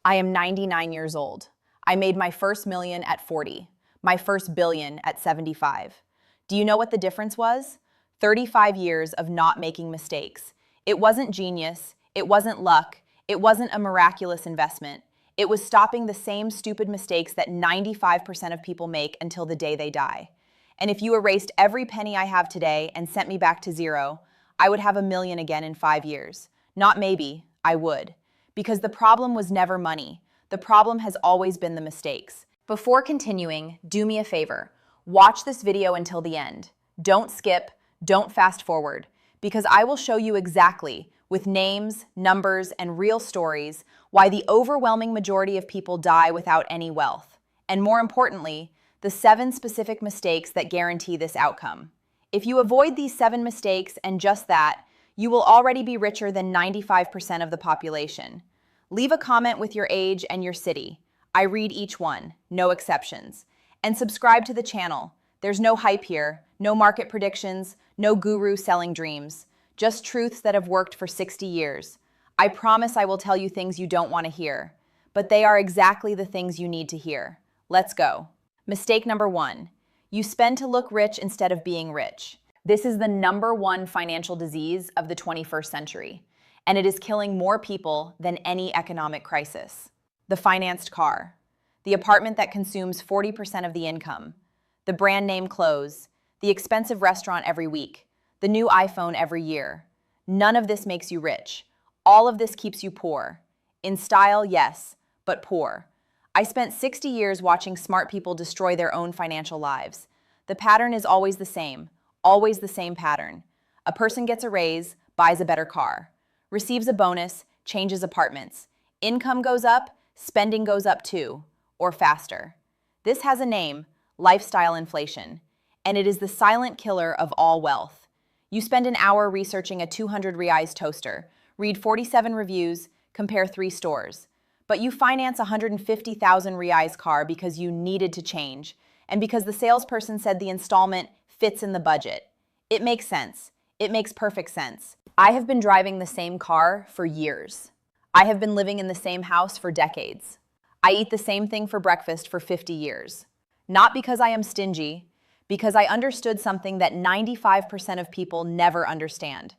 I am 99 years old. I made my first million at 40, my first billion at 75. Do you know what the difference was? 35 years of not making mistakes. It wasn't genius, it wasn't luck, it wasn't a miraculous investment. It was stopping the same stupid mistakes that 95% of people make until the day they die. And if you erased every penny I have today and sent me back to zero, I would have a million again in 5 years. Not maybe, I would. Because the problem was never money. The problem has always been the mistakes. Before continuing, do me a favor. Watch this video until the end. Don't skip, don't fast forward, because I will show you exactly, with names, numbers, and real stories, why the overwhelming majority of people die without any wealth. And more importantly, the 7 specific mistakes that guarantee this outcome. If you avoid these 7 mistakes and just that, you will already be richer than 95% of the population. Leave a comment with your age and your city. I read each one, no exceptions. And subscribe to the channel. There's no hype here, no market predictions, no guru selling dreams. Just truths that have worked for 60 years. I promise I will tell you things you don't want to hear, but they are exactly the things you need to hear. Let's go. Mistake number 1. You spend to look rich instead of being rich. This is the #1 financial disease of the 21st century, and it is killing more people than any economic crisis. The financed car, the apartment that consumes 40% of the income, the brand name clothes, the expensive restaurant every week, the new iPhone every year. None of this makes you rich. All of this keeps you poor. In style, yes, but poor. I spent 60 years watching smart people destroy their own financial lives. The pattern is always the same pattern. A person gets a raise, buys a better car, receives a bonus, changes apartments. Income goes up, spending goes up too, or faster. This has a name, lifestyle inflation, and it is the silent killer of all wealth. You spend an hour researching a 200 reais toaster, read 47 reviews, compare 3 stores, but you finance a 150,000 reais car because you needed to change, and because the salesperson said the installment fits in the budget. It makes sense. It makes perfect sense. I have been driving the same car for years. I have been living in the same house for decades. I eat the same thing for breakfast for 50 years. Not because I am stingy, because I understood something that 95% of people never understand.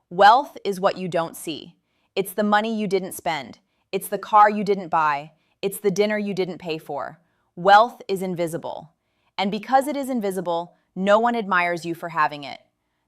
Wealth is what you don't see. It's the money you didn't spend. It's the car you didn't buy. It's the dinner you didn't pay for. Wealth is invisible. And because it is invisible, no one admires you for having it.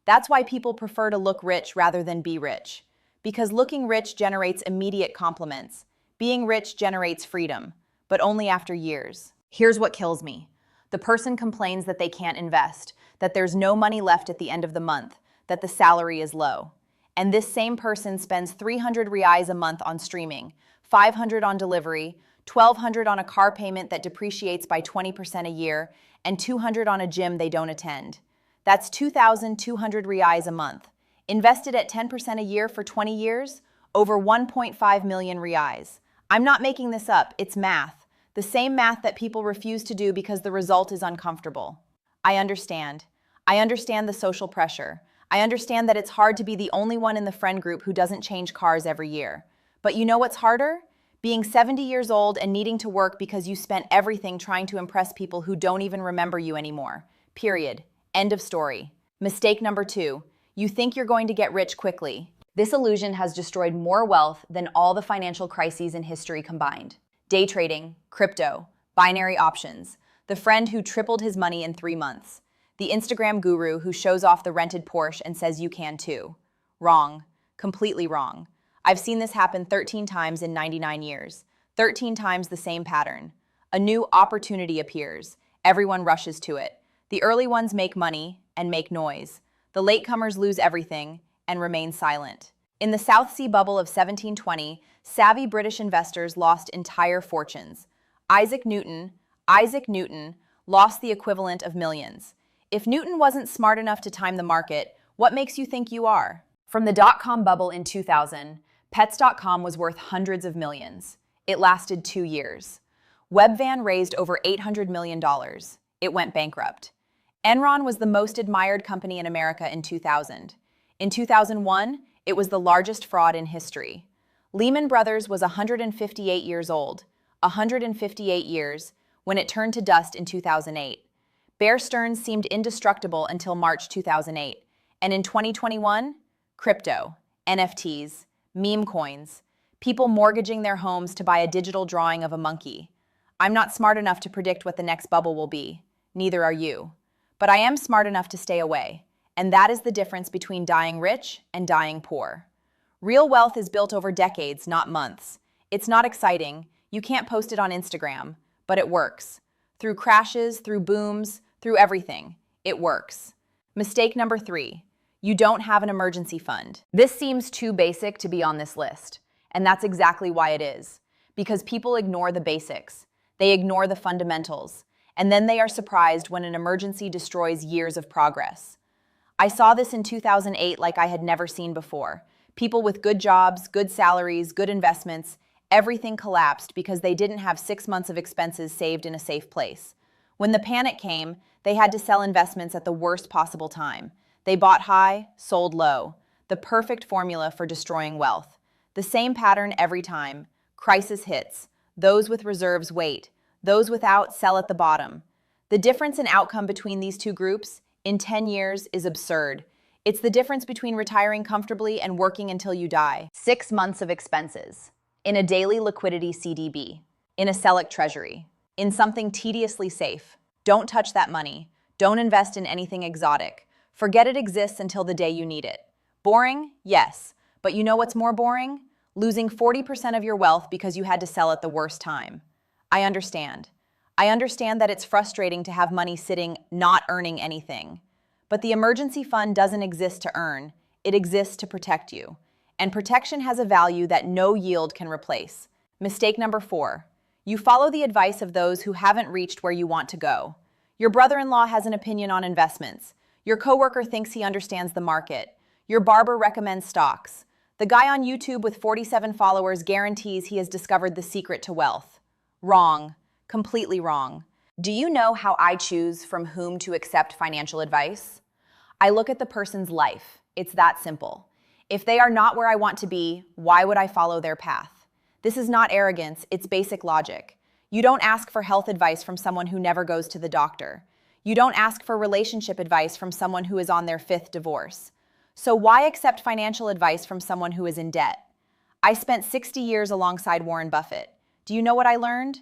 That's why people prefer to look rich rather than be rich. Because looking rich generates immediate compliments. Being rich generates freedom, but only after years. Here's what kills me. The person complains that they can't invest, that there's no money left at the end of the month, that the salary is low. And this same person spends 300 reais a month on streaming, 500 on delivery, 1,200 on a car payment that depreciates by 20% a year, and 200 on a gym they don't attend. That's 2,200 reais a month. Invested at 10% a year for 20 years, over 1.5 million reais. I'm not making this up, it's math. The same math that people refuse to do because the result is uncomfortable. I understand. I understand the social pressure. I understand that it's hard to be the only one in the friend group who doesn't change cars every year. But you know what's harder? Being 70 years old and needing to work because you spent everything trying to impress people who don't even remember you anymore. Period. End of story. Mistake number 2. You think you're going to get rich quickly. This illusion has destroyed more wealth than all the financial crises in history combined. Day trading, crypto, binary options, the friend who tripled his money in 3 months, the Instagram guru who shows off the rented Porsche and says you can too. Wrong. Completely wrong. I've seen this happen 13 times in 99 years. 13 times the same pattern. A new opportunity appears. Everyone rushes to it. The early ones make money and make noise. The latecomers lose everything and remain silent. In the South Sea bubble of 1720, savvy British investors lost entire fortunes. Isaac Newton lost the equivalent of millions. If Newton wasn't smart enough to time the market, what makes you think you are? From the dot-com bubble in 2000, Pets.com was worth hundreds of millions. It lasted 2 years. Webvan raised over $800 million. It went bankrupt. Enron was the most admired company in America in 2000. In 2001, it was the largest fraud in history. Lehman Brothers was 158 years old, 158 years, when it turned to dust in 2008. Bear Stearns seemed indestructible until March 2008. And in 2021, crypto, NFTs, meme coins, people mortgaging their homes to buy a digital drawing of a monkey. I'm not smart enough to predict what the next bubble will be. Neither are you. But I am smart enough to stay away. And that is the difference between dying rich and dying poor. Real wealth is built over decades, not months. It's not exciting. You can't post it on Instagram, but it works. Through crashes, through booms, through everything. It works. Mistake number 3. You don't have an emergency fund. This seems too basic to be on this list. And that's exactly why it is. Because people ignore the basics. They ignore the fundamentals. And then they are surprised when an emergency destroys years of progress. I saw this in 2008 like I had never seen before. People with good jobs, good salaries, good investments, everything collapsed because they didn't have 6 months of expenses saved in a safe place. When the panic came, they had to sell investments at the worst possible time. They bought high, sold low. The perfect formula for destroying wealth. The same pattern every time. Crisis hits. Those with reserves wait. Those without sell at the bottom. The difference in outcome between these two groups, in 10 years, is absurd. It's the difference between retiring comfortably and working until you die. 6 months of expenses. In a daily liquidity CDB. In a Select Treasury. In something tediously safe. Don't touch that money. Don't invest in anything exotic. Forget it exists until the day you need it. Boring? Yes. But you know what's more boring? Losing 40% of your wealth because you had to sell at the worst time. I understand. I understand that it's frustrating to have money sitting, not earning anything. But the emergency fund doesn't exist to earn. It exists to protect you. And protection has a value that no yield can replace. Mistake number 4. You follow the advice of those who haven't reached where you want to go. Your brother-in-law has an opinion on investments. Your coworker thinks he understands the market. Your barber recommends stocks. The guy on YouTube with 47 followers guarantees he has discovered the secret to wealth. Wrong. Completely wrong. Do you know how I choose from whom to accept financial advice? I look at the person's life. It's that simple. If they are not where I want to be, why would I follow their path? This is not arrogance, it's basic logic. You don't ask for health advice from someone who never goes to the doctor. You don't ask for relationship advice from someone who is on their 5th divorce. So why accept financial advice from someone who is in debt? I spent 60 years alongside Warren Buffett. Do you know what I learned?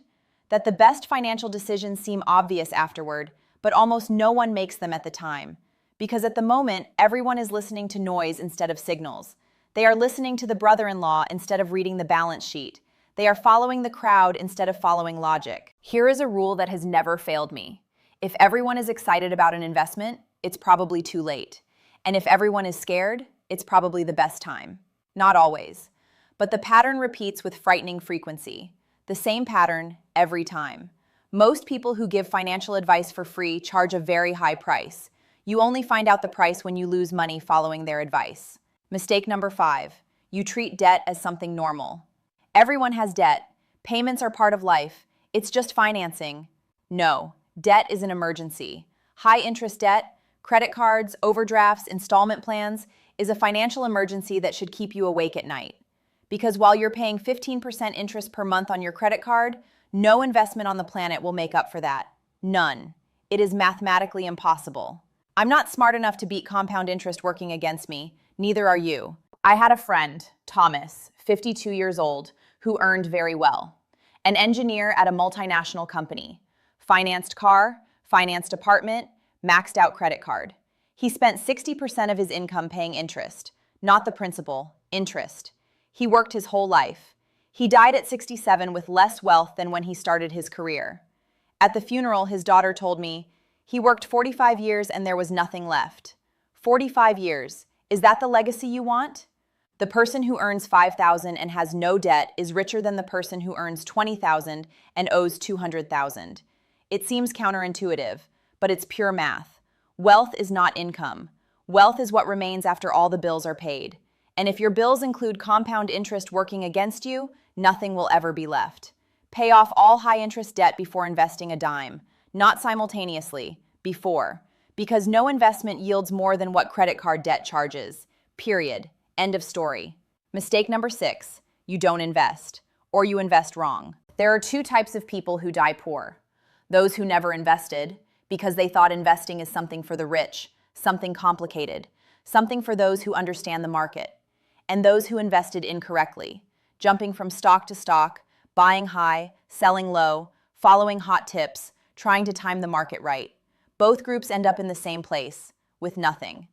That the best financial decisions seem obvious afterward, but almost no one makes them at the time. Because at the moment, everyone is listening to noise instead of signals. They are listening to the brother-in-law instead of reading the balance sheet. They are following the crowd instead of following logic. Here is a rule that has never failed me. If everyone is excited about an investment, it's probably too late. And if everyone is scared, it's probably the best time. Not always. But the pattern repeats with frightening frequency. The same pattern every time. Most people who give financial advice for free charge a very high price. You only find out the price when you lose money following their advice. Mistake number 5. You treat debt as something normal. Everyone has debt. Payments are part of life. It's just financing. No, debt is an emergency. High interest debt, credit cards, overdrafts, installment plans is a financial emergency that should keep you awake at night. Because while you're paying 15% interest per month on your credit card, no investment on the planet will make up for that. None. It is mathematically impossible. I'm not smart enough to beat compound interest working against me. Neither are you. I had a friend, Thomas, 52 years old, who earned very well. An engineer at a multinational company. Financed car, financed apartment, maxed out credit card. He spent 60% of his income paying interest. Not the principal, interest. He worked his whole life. He died at 67 with less wealth than when he started his career. At the funeral, his daughter told me, he worked 45 years and there was nothing left. 45 years. Is that the legacy you want? The person who earns $5,000 and has no debt is richer than the person who earns $20,000 and owes $200,000. It seems counterintuitive, but it's pure math. Wealth is not income. Wealth is what remains after all the bills are paid. And if your bills include compound interest working against you, nothing will ever be left. Pay off all high-interest debt before investing a dime. Not simultaneously, before. Because no investment yields more than what credit card debt charges. Period. End of story. Mistake number 6. you don't invest, or you invest wrong. There are two types of people who die poor. Those who never invested because they thought investing is something for the rich, something complicated, something for those who understand the market. And those who invested incorrectly, jumping from stock to stock, buying high, selling low, following hot tips, trying to time the market right. Both groups end up in the same place, with nothing.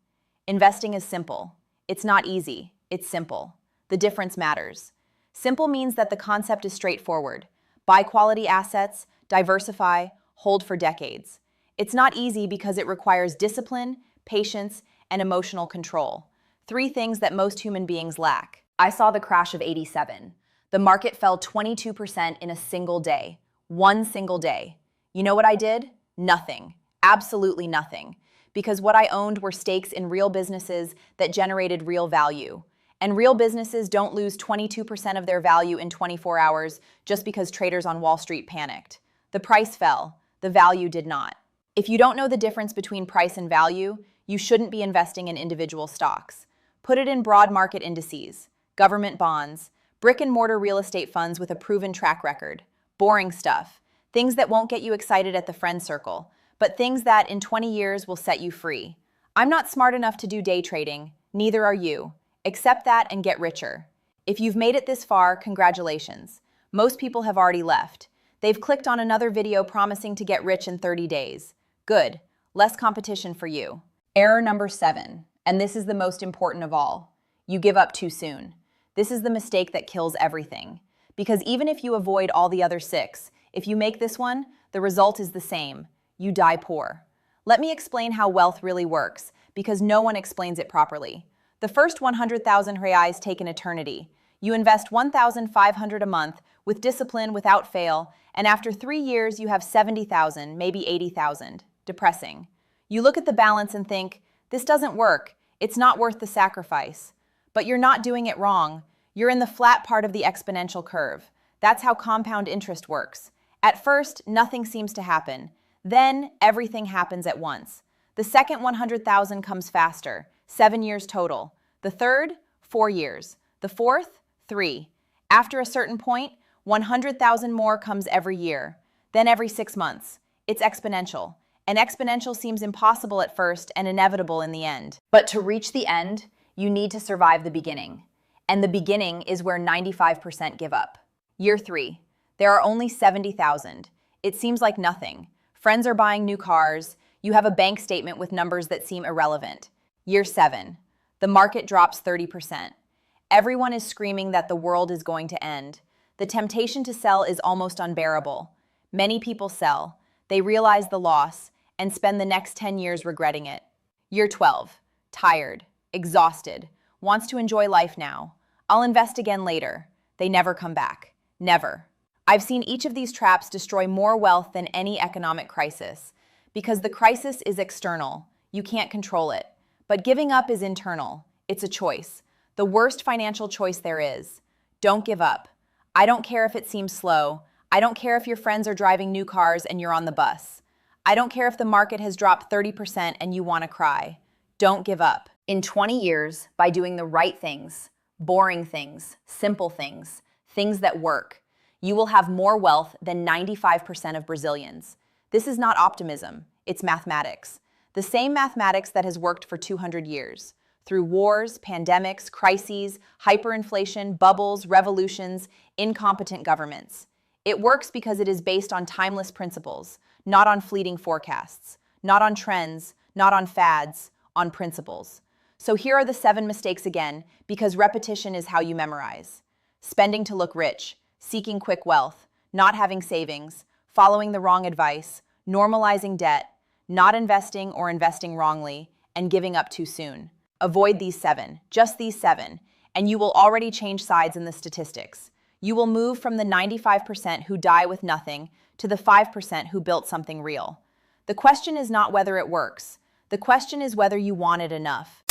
Investing is simple. It's not easy, it's simple. The difference matters. Simple means that the concept is straightforward. Buy quality assets, diversify, hold for decades. It's not easy because it requires discipline, patience, and emotional control. Three things that most human beings lack. I saw the crash of '87. The market fell 22% in a single day. One single day. You know what I did? Nothing. Absolutely nothing. Because what I owned were stakes in real businesses that generated real value. And real businesses don't lose 22% of their value in 24 hours just because traders on Wall Street panicked. The price fell. The value did not. If you don't know the difference between price and value, you shouldn't be investing in individual stocks. Put it in broad market indices, government bonds, brick-and-mortar real estate funds with a proven track record. Boring stuff. Things that won't get you excited at the friend circle, but things that in 20 years will set you free. I'm not smart enough to do day trading. Neither are you. Accept that and get richer. If you've made it this far, congratulations. Most people have already left. They've clicked on another video promising to get rich in 30 days. Good. Less competition for you. Error number 7, and this is the most important of all. You give up too soon. This is the mistake that kills everything. Because even if you avoid all the other 6, if you make this one, the result is the same. You die poor. Let me explain how wealth really works, because no one explains it properly. The first 100,000 reais take an eternity. You invest 1,500 a month with discipline without fail, and after 3 years you have 70,000, maybe 80,000. Depressing. You look at the balance and think, this doesn't work. It's not worth the sacrifice. But you're not doing it wrong. You're in the flat part of the exponential curve. That's how compound interest works. At first, nothing seems to happen. Then, everything happens at once. The second 100,000 comes faster, 7 years total. The third, 4 years. The fourth, 3. After a certain point, 100,000 more comes every year. Then every 6 months. It's exponential. And exponential seems impossible at first and inevitable in the end. But to reach the end, you need to survive the beginning. And the beginning is where 95% give up. Year 3. There are only 70,000. It seems like nothing. Friends are buying new cars. You have a bank statement with numbers that seem irrelevant. Year 7. The market drops 30%. Everyone is screaming that the world is going to end. The temptation to sell is almost unbearable. Many people sell. They realize the loss and spend the next 10 years regretting it. Year 12. Tired, exhausted, wants to enjoy life now. I'll invest again later. They never come back. Never. I've seen each of these traps destroy more wealth than any economic crisis. Because the crisis is external. You can't control it. But giving up is internal. It's a choice. The worst financial choice there is. Don't give up. I don't care if it seems slow. I don't care if your friends are driving new cars and you're on the bus. I don't care if the market has dropped 30% and you want to cry. Don't give up. In 20 years, by doing the right things, boring things, simple things, things that work, you will have more wealth than 95% of Brazilians. This is not optimism, it's mathematics. The same mathematics that has worked for 200 years. Through wars, pandemics, crises, hyperinflation, bubbles, revolutions, incompetent governments. It works because it is based on timeless principles, not on fleeting forecasts, not on trends, not on fads, on principles. So here are the 7 mistakes again, because repetition is how you memorize. Spending to look rich, seeking quick wealth, not having savings, following the wrong advice, normalizing debt, not investing or investing wrongly, and giving up too soon. Avoid these 7, just these 7, and you will already change sides in the statistics. You will move from the 95% who die with nothing to the 5% who built something real. The question is not whether it works. The question is whether you want it enough.